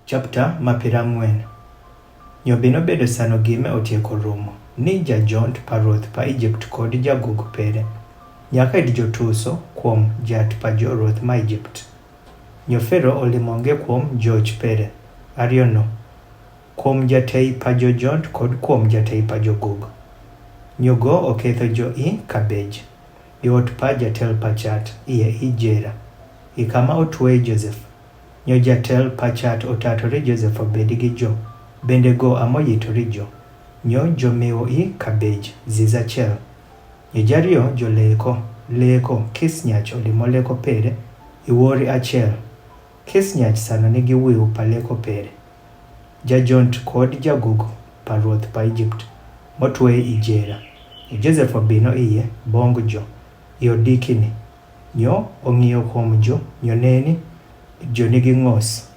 Chapter Mapirangwen. Nyobino bedo sano gime otieko rumo. Ni jajont paroth pa Egypt kod jagug pere. Nyaka id jotuso kuom jat pa joroth ma Egypt. Nyofero olimonge kuom George pere. Ariono. Kuom jatei pa jojont kod kuom jatei pa jogug. Nyogo oketho jo I kabej. Iot pa jatel pachat iye ijera. Ikama otwe Joseph. Nyo jatel pachat otatore Joseph obedigi jo. Bende go amoyitori jo. Nyo jomiwo I kabej zizachel. Nyo jario jo leko kisnyach olimoleko pere iwori achel. Kisnyach sano nigi wiu paleko pere. Jajont kod jagug paroth pa Egypt motwe ijera. Joseph obino iye bong jo. Iodikini. Nyo ong'iyo kuom jo. Nyo neni jo nigi ng'os.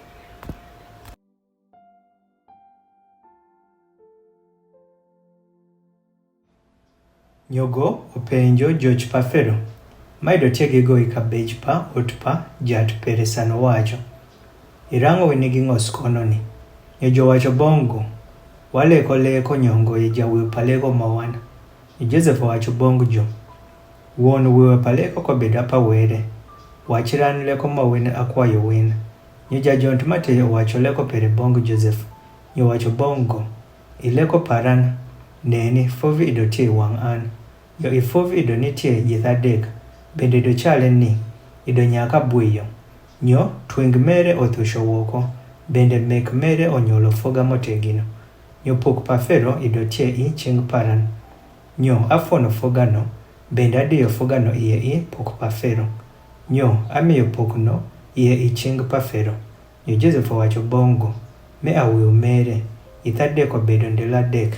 Nyogo openjo George pa Fero. Maido tiegi go I kabej pa ot pa jat pere sano wacho. Irango we nigi ng'os kono ni. Nyo jo wacho bongo. Leko nyongo I jawiu paleko mawana. Joseph wacho bong jo. Wuon wiwe paleko kobeda pa were. Wachiran leko mawene akwayo wina. Nyo jajont mate wacho leko pere bong Joseph. Nyo wacho bongo. Ileko paran. Neni fovi ido tie wang an. Yo ifovi ido nitie jithadek. Bende do chale ni. Ido nyaka buiyo. Nyo twing mere othusho woko. Bende mek mere onyolo foga motegino. Nyo pok pa Fero ido tie I ching paran. Nyo afono foga no. Bende adiyo foga no iye I pok pa Fero. Nyo amiyo pok no iye I ching pa Fero. Nyo Joseph wacho bongo. Me awiu mere. Ithadek obedo ndela dek.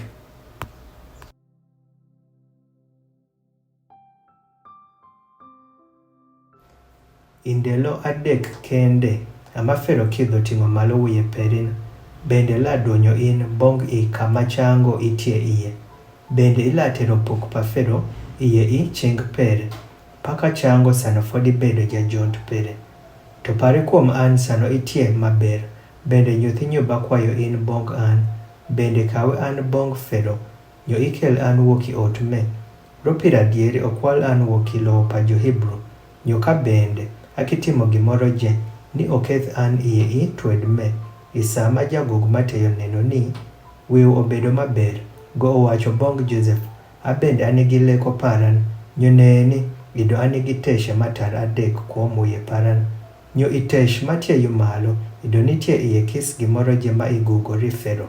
Indelo adek kende. Ama Fero kidho ting'o malo wiye perina. Bende la donyo in bong I kama chango itie iye. Bende ilatero pok pa Fero iye I ching pere. Paka chango sano fodi bedo jajont pere. To pare kuom an sano itie maber. Bende nyuthi nyoba kwayo in bong an. Bende kawe an bong Fero. Nyo ikel an woki ot me. Ropira dieri okwal an woki lo pa jo Hebrew. Nyo ka bende akitimo gimoro je ni oketh an iye I twed me. Isama jagug mateyo neno ni wiu obedo maber. Go owacho bong Joseph. Abende anigi leko paran. Nyo neni ido anigi teshe matar adek kuom wiye paran. Nyo itesh matie yumalo. Ido nitie iye kis gimoro je ma igugori Fero.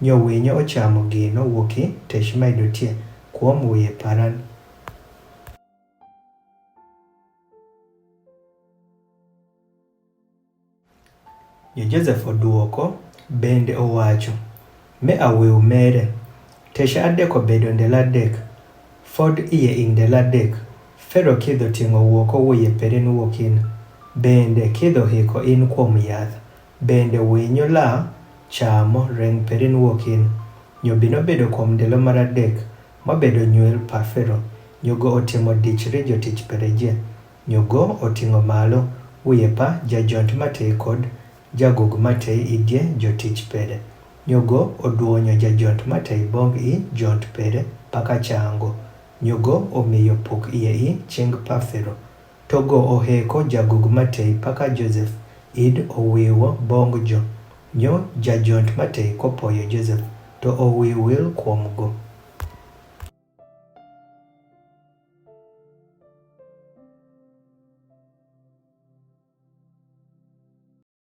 Nyo winyo ochamo gino woki tesh ma ido tie kuom wiye paran. Nyo Joseph oduoko. Bende owacho. Me awiu mere. Tesha adek obedo ndela dek. Fod iye indela dek. Fero kidho ting'o wuoko wiye perin wokin. Bende kidho hiko in kuom yath. Bende winyo la chamo reng perin wokin. Nyo bino bedo kuom ndelo maradek. Mabedo nyuel pa Fero. Nyogo otimo dichri jotich pereje. Nyogo oting'o malo wiye pa jajont matei kod jagug matei idie jotich pere. Nyogo oduonyo jajont matei bong I jont pere paka chango. Nyogo omiyo pok iye I ching pa Fero. Togo oheko jagug matei paka Joseph. Id owiwo bong jo. Nyo jajont matei kopoyo Joseph. To owiwil kuom go.